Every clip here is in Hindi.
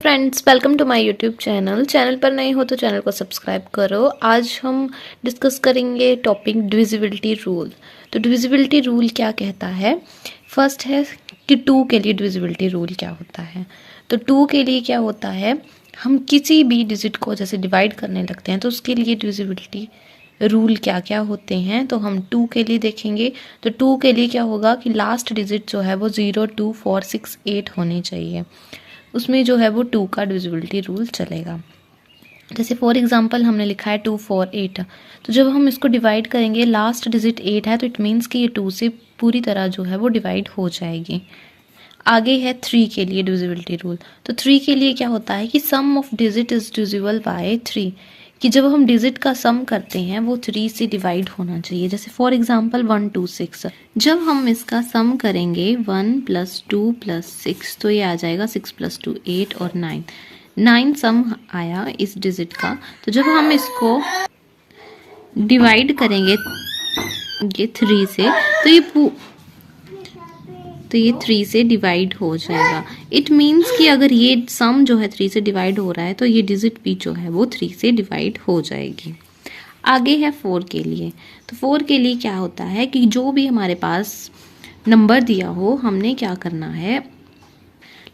Friends, welcome to my YouTube channel पर नए हो तो चैनल को सब्सक्राइब करो। आज हम डिस्कस करेंगे टॉपिक डिविजिबिलिटी रूल। तो डिविजिबिलिटी रूल क्या कहता है? फर्स्ट है कि 2 के लिए डिविजिबिलिटी रूल क्या होता है। तो 2 के लिए क्या होता है, हम किसी भी डिजिट को जैसे डिवाइड करने लगते हैं तो उसके लिए डिविजिबिलिटी रूल क्या क्या होते हैं, तो हम 2 के लिए देखेंगे। तो 2 के लिए क्या होगा कि लास्ट डिजिट जो है वो 0, 2, 4, 6, 8 होनी चाहिए। उसमें जो है वो 2 का डिविजिबिलिटी रूल चलेगा। जैसे फॉर एग्जांपल हमने लिखा है 2, 4, 8, तो जब हम इसको डिवाइड करेंगे लास्ट डिजिट 8 है तो इट मीन्स कि ये 2 से पूरी तरह जो है वो डिवाइड हो जाएगी। आगे है 3 के लिए डिविजिबिलिटी रूल। तो 3 के लिए क्या होता है कि sum of digit is divisible by 3, कि जब हम डिजिट का सम करते हैं वो 3 से डिवाइड होना चाहिए। जैसे फॉर एग्जांपल 1, 2, 6, जब हम इसका सम करेंगे 1 + 2 + 6 तो ये आ जाएगा 6 + 2 8 और 9 सम आया इस डिजिट का। तो जब हम इसको डिवाइड करेंगे ये 3 से तो ये 3 से डिवाइड हो जाएगा। इट मीन्स कि अगर ये सम जो है 3 से डिवाइड हो रहा है तो ये डिजिट भी जो है वो 3 से डिवाइड हो जाएगी। आगे है 4 के लिए। तो 4 के लिए क्या होता है कि जो भी हमारे पास नंबर दिया हो, हमने क्या करना है,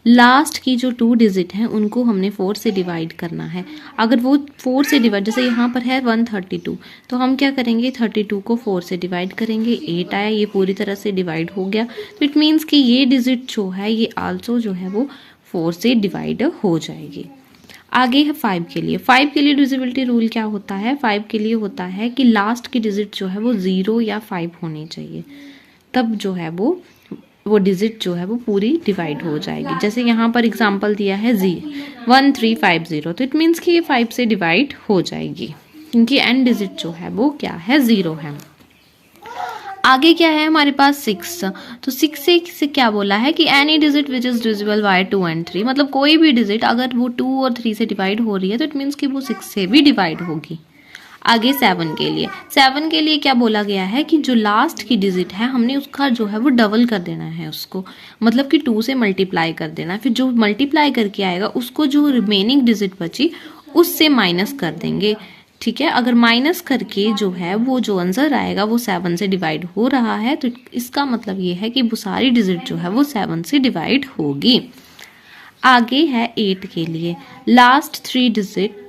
लास्ट की जो 2 डिजिट हैं उनको हमने 4 से डिवाइड करना है। अगर वो 4 से डिवाइड, जैसे यहाँ पर है 132, तो हम क्या करेंगे 32 को 4 से डिवाइड करेंगे, 8 आया, ये पूरी तरह से डिवाइड हो गया। तो इट मीन्स कि ये डिजिट जो है ये आल्सो जो है वो 4 से डिवाइड हो जाएगी। आगे है 5 के लिए। 5 के लिए डिविजिबिलिटी रूल क्या होता है? 5 के लिए होता है कि लास्ट की डिजिट जो है वो 0 या 5 होनी चाहिए, तब जो है वो डिजिट जो है वो पूरी डिवाइड हो जाएगी। जैसे यहाँ पर एग्जांपल दिया है 1350, तो इट मीन्स कि ये 5 से डिवाइड हो जाएगी क्योंकि एंड डिजिट जो है वो क्या है, 0 है। आगे क्या है हमारे पास 6। तो 6 से क्या बोला है कि any digit which is divisible bye 2 and 3, मतलब कोई भी डिजिट अगर वो 2 और 3 से डिवाइड हो रही है तो इट मीन्स कि वो 6 से भी डिवाइड होगी। आगे 7 के लिए। 7 के लिए क्या बोला गया है कि जो लास्ट की डिजिट है हमने उसका जो है वो डबल कर देना है उसको, मतलब कि 2 से मल्टीप्लाई कर देना है। फिर जो मल्टीप्लाई करके आएगा उसको जो रिमेनिंग डिजिट बची उससे माइनस कर देंगे, ठीक है। अगर माइनस करके जो है वो जो आंसर आएगा वो 7 से डिवाइड हो रहा है तो इसका मतलब ये है कि वो सारी डिजिट जो है वो 7 से डिवाइड होगी। आगे है 8 के लिए। Last 3 digit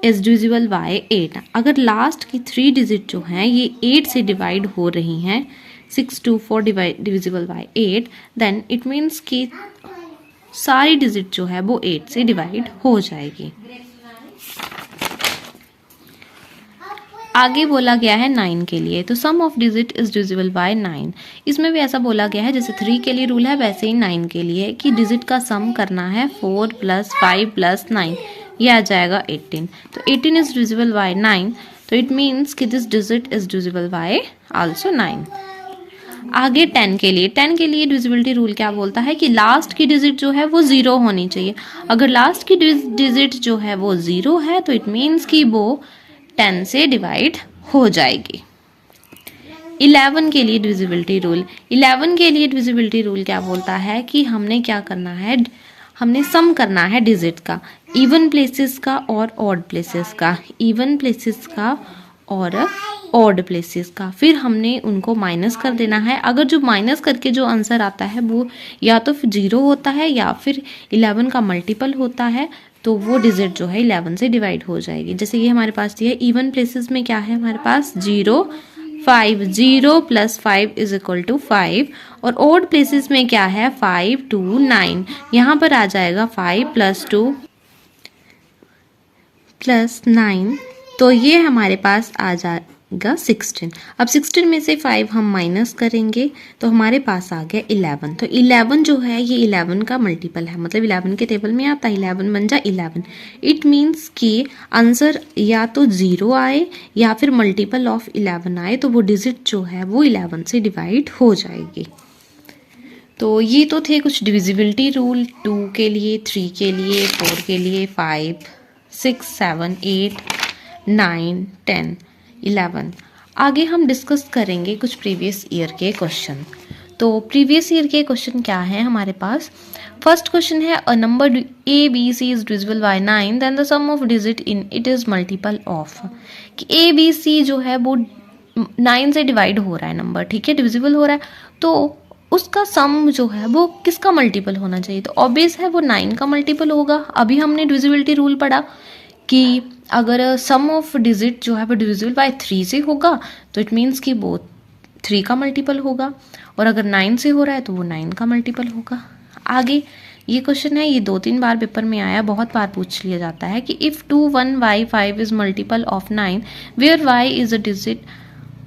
is divisible by 8। अगर लास्ट की 3 डिजिट जो हैं ये 8 से डिवाइड हो रही हैं, 6, 2, 4 divisible by 8, then it means कि सारी डिजिट जो है वो 8 से डिवाइड हो जाएगी। आगे बोला गया है 9 के लिए। तो sum of digit is divisible by 9। इसमें भी ऐसा बोला गया है जैसे 3 के लिए रूल है वैसे ही 9 के लिए कि डिजिट का सम करना है 4 + 5 + 9, ये आ जाएगा 18। तो 18 इज डिविजिबल बाय 9, तो इट मीन्स कि this digit is divisible bye also 9। आगे 10 के लिए। 10 के लिए डिविजिबिलिटी रूल क्या बोलता है कि लास्ट की डिजिट जो है वो 0 होनी चाहिए। अगर लास्ट की डिजिट जो है वो 0 है तो इट मीन्स कि वो 10 से डिवाइड हो जाएगी। 11 के लिए डिविजिबिलिटी रूल। 11 के लिए डिविजिबिलिटी रूल क्या बोलता है कि हमने क्या करना है, हमने सम करना है डिजिट का, इवन प्लेसेस का और ऑड प्लेसेस का, इवन प्लेसेस का और ऑड प्लेसेस का। फिर हमने उनको माइनस कर देना है। अगर जो माइनस करके जो आंसर आता है वो या तो फिर 0 होता है या फिर 11 का मल्टीपल होता है, तो वो डिजिट जो है 11 से डिवाइड हो जाएगी। जैसे ये हमारे पास दिया है, इवन प्लेसेस में क्या है हमारे पास 0, 5, 0 + 5 = 5, और ऑड प्लेसेस में क्या है 5, 2, 9, यहाँ पर आ जाएगा 5 + 2 + 9, तो ये हमारे पास आ जाएगा 16। अब 16 में से 5 हम माइनस करेंगे तो हमारे पास आ गया 11। तो 11 जो है ये 11 का मल्टीपल है, मतलब 11 के टेबल में आता है 11 बन जाए 11। इट मीन्स कि आंसर या तो 0 आए या फिर मल्टीपल ऑफ 11 आए, तो वो डिजिट जो है वो 11 से डिवाइड हो जाएगी। तो ये तो थे कुछ डिविजिबिलिटी रूल 2 के लिए, 3 के लिए, 4 के लिए, 5, 6, 7, 8, 9, 10, 11। आगे हम डिस्कस करेंगे कुछ प्रीवियस ईयर के क्वेश्चन। तो प्रीवियस ईयर के क्वेश्चन क्या है हमारे पास। फर्स्ट क्वेश्चन है a number A B C is divisible by 9 then the sum of digit in it is multiple of, कि ए बी सी जो है वो 9 से डिवाइड हो रहा है नंबर, ठीक है, डिविजिबल हो रहा है, तो उसका सम जो है वो किसका मल्टीपल होना चाहिए। तो ऑब्वियस है वो 9 का मल्टीपल होगा। अभी हमने डिविजिबिलिटी रूल पढ़ा कि अगर सम ऑफ डिजिट जो है वो डिविजिबल बाय 3 से होगा तो इट मीन्स कि वो 3 का मल्टीपल होगा, और अगर 9 से हो रहा है तो वो 9 का मल्टीपल होगा। आगे ये क्वेश्चन है, ये 2-3 बार पेपर में आया, बहुत बार पूछ लिया जाता है कि if 2 1 y 5 is multiple of 9 where y is a digit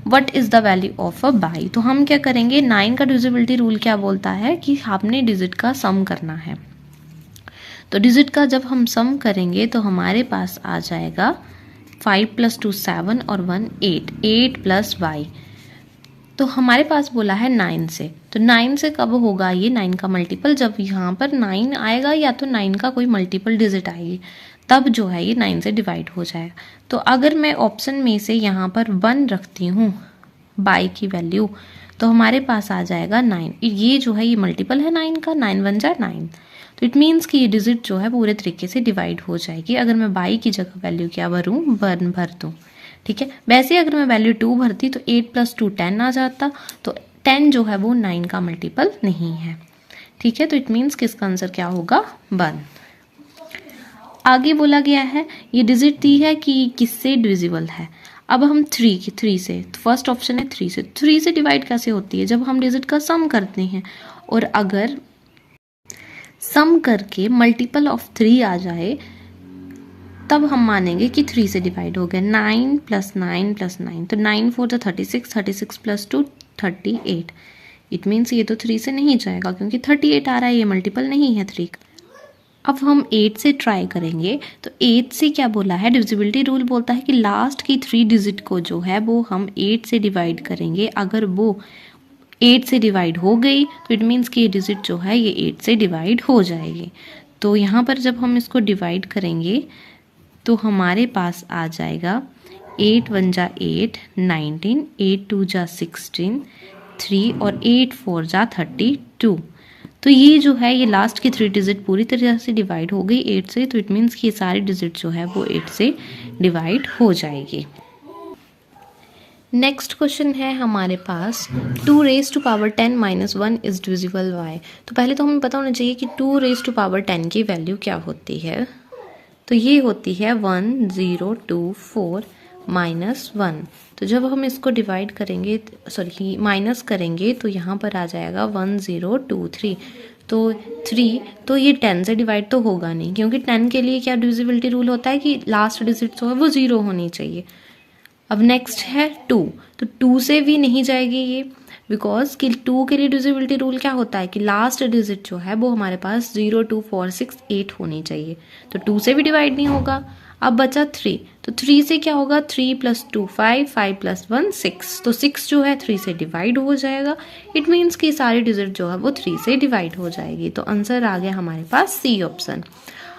what is the value of a by. तो हम क्या करेंगे, 9 का डिविजिबिलिटी रूल क्या बोलता है कि आपने डिजिट का सम करना है। तो डिजिट का जब हम सम करेंगे तो हमारे पास आ जाएगा 5 + 2 7 और 1 8, 8 + y। तो हमारे पास बोला है 9 से, तो 9 से कब होगा ये 9 का मल्टीपल, जब यहाँ पर 9 आएगा या तो 9 का कोई मल्टीपल डिजिट आएगी, तब जो है ये 9 से डिवाइड हो जाएगा। तो अगर मैं ऑप्शन में से यहाँ पर 1 रखती हूँ बाई की वैल्यू, तो हमारे पास आ जाएगा 9। ये जो है ये मल्टीपल है 9 का, 9 × 1 = 9, तो इट मीन्स कि ये डिजिट जो है पूरे तरीके से डिवाइड हो जाएगी। अगर मैं बाई की जगह वैल्यू क्या भरूँ, 1 भर दूँ, ठीक है। वैसे अगर मैं वैल्यू 2 भरती तो 8 + 2 10 आ जाता, तो 10 जो है वो 9 का मल्टीपल नहीं है, ठीक है। तो इट मीन्स कि इसका आंसर क्या होगा, 1। आगे बोला गया है ये डिजिट दी है कि किससे डिविजिबल है। अब हम 3 से, तो फर्स्ट ऑप्शन है 3 से डिवाइड कैसे होती है, जब हम डिजिट का सम करते हैं, और अगर सम करके मल्टीपल ऑफ 3 आ जाए तब हम मानेंगे कि 3 से डिवाइड हो गया। 9 + 9 + 9, तो 9 4 = 36, 36 + 2 38। इट मीन्स ये तो 3 से नहीं जाएगा क्योंकि 38 आ रहा है, ये मल्टीपल नहीं है 3 का। अब हम 8 से ट्राई करेंगे, तो 8 से क्या बोला है, डिविजिबिलिटी रूल बोलता है कि लास्ट की 3 डिजिट को जो है वो हम 8 से डिवाइड करेंगे। अगर वो 8 से डिवाइड हो गई तो इट मीन्स कि ये डिजिट जो है ये 8 से डिवाइड हो जाएगी। तो यहाँ पर जब हम इसको डिवाइड करेंगे तो हमारे पास आ जाएगा 8 × 1 = 8 19, 8 × 2 = 16 3 और 8 × 4 = 32। तो ये जो है ये लास्ट की 3 डिजिट पूरी तरह से डिवाइड हो गई 8 से, तो इट मीन्स कि ये सारी डिजिट जो है वो 8 से डिवाइड हो जाएगी। नेक्स्ट क्वेश्चन है हमारे पास 2 raised to power 10 - 1 is divisible bye. तो पहले तो हमें पता होना चाहिए कि 2 raised to power 10 की वैल्यू क्या होती है। तो ये होती है 1 0 2 4 -1। तो जब हम इसको डिवाइड करेंगे, सॉरी माइनस करेंगे, तो यहाँ पर आ जाएगा 1 0 2 3। तो 3 तो ये 10 से डिवाइड तो होगा नहीं, क्योंकि 10 के लिए क्या डिविजिबिलिटी रूल होता है कि लास्ट डिजिट जो है वो 0 होनी चाहिए। अब नेक्स्ट है 2, तो 2 से भी नहीं जाएगी ये, बिकॉज कि 2 के लिए डिविजिबिलिटी रूल क्या होता है कि लास्ट डिजिट जो है वो हमारे पास 0 2 4 6 8 होनी चाहिए, तो 2 से भी डिवाइड नहीं होगा। अब बचा 3, तो 3 से क्या होगा, 3 + 2 5, 5 + 1 6, तो 6 जो है 3 से डिवाइड हो जाएगा। इट मीन्स कि सारी डिजिट जो है वो 3 से डिवाइड हो जाएगी। तो आंसर आ गया हमारे पास सी ऑप्शन।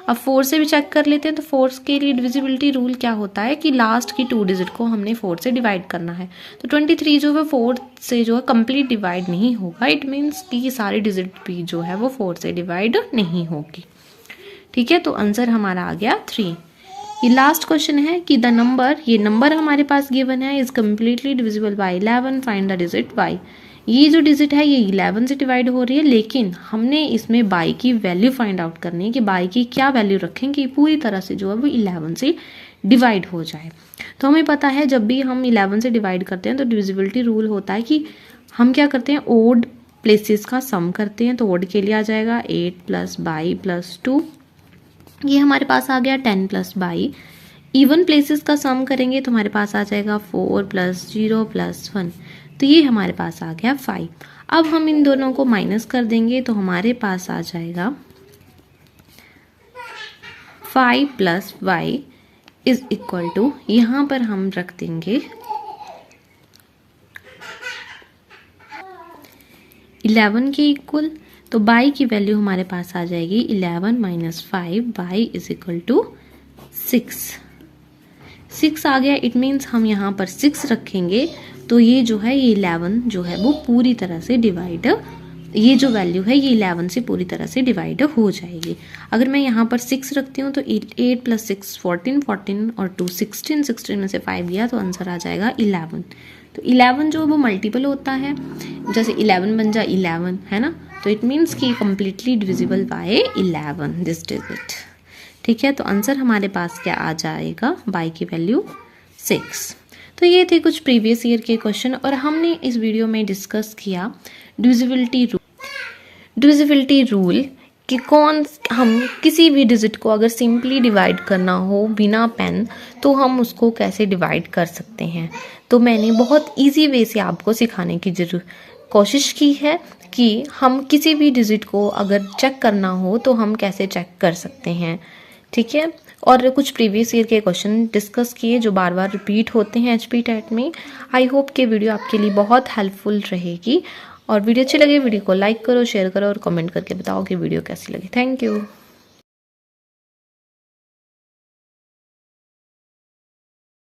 अब 4 से भी चेक कर लेते हैं, तो 4 के लिए डिविजिबिलिटी रूल क्या होता है कि लास्ट की 2 डिजिट को हमने 4 से डिवाइड करना है। तो 23 जो है 4 से जो है कंप्लीट डिवाइड नहीं होगा, इट मीन्स कि सारी डिजिट भी जो है वो 4 से डिवाइड नहीं होगी, ठीक है। तो आंसर हमारा आ गया 3। ये लास्ट क्वेश्चन है कि द नंबर, ये नंबर हमारे पास गिवन है, is completely divisible by 11, find the digit bye. ये जो डिजिट है ये 11 से डिवाइड हो रही है, लेकिन हमने इसमें बाई की वैल्यू फाइंड आउट करनी है कि बाई की क्या वैल्यू रखें कि पूरी तरह से जो है वो 11 से डिवाइड हो जाए। तो हमें पता है जब भी हम 11 से डिवाइड करते हैं तो डिविजिबिलिटी रूल होता है कि हम क्या करते हैं, ओड प्लेसेस का सम करते हैं। तो ओड के लिए आ जाएगा 8 + बाई + 2, ये हमारे पास आ गया 10 + बाई। इवन प्लेसेस का सम करेंगे तो हमारे पास आ जाएगा 4 + 0 + 1, तो ये हमारे पास आ गया 5। अब हम इन दोनों को माइनस कर देंगे तो हमारे पास आ जाएगा 5 + y इज इक्वल टू, यहाँ पर हम रख देंगे 11 के इक्वल। तो बाई की वैल्यू हमारे पास आ जाएगी 11 - 5, y इज इक्वल टू 6। 6 आ गया, इट मीन्स हम यहाँ पर 6 रखेंगे तो ये जो है ये 11 जो है वो पूरी तरह से डिवाइड, ये जो वैल्यू है ये 11 से पूरी तरह से डिवाइड हो जाएगी। अगर मैं यहाँ पर 6 रखती हूँ तो 8 + 6 14, 14 और 2 16, 16 में से 5 गया तो आंसर आ जाएगा 11। तो 11 जो वो मल्टीपल होता है, जैसे 11 बन जाए 11 है ना, तो इट मीन्स कि completely divisible by 11 this digit. ठीक है, तो आंसर हमारे पास क्या आ जाएगा, बाय की वैल्यू 6। तो ये थे कुछ प्रीवियस ईयर के क्वेश्चन और हमने इस वीडियो में डिस्कस किया डिविजिबिलिटी रूल कि हम किसी भी डिजिट को अगर सिंपली डिवाइड करना हो बिना पेन तो हम उसको कैसे डिवाइड कर सकते हैं। तो मैंने बहुत इजी वे से आपको सिखाने की कोशिश की है कि हम किसी भी डिजिट को अगर चेक करना हो तो हम कैसे चेक कर सकते हैं। ठीक है, और कुछ प्रीवियस ईयर के क्वेश्चन डिस्कस किए जो बार बार रिपीट होते हैं HP टेट में। आई होप कि वीडियो आपके लिए बहुत हेल्पफुल रहेगी और वीडियो अच्छी लगे वीडियो को लाइक करो, शेयर करो और कमेंट करके बताओ कि वीडियो कैसी लगी। Thank you.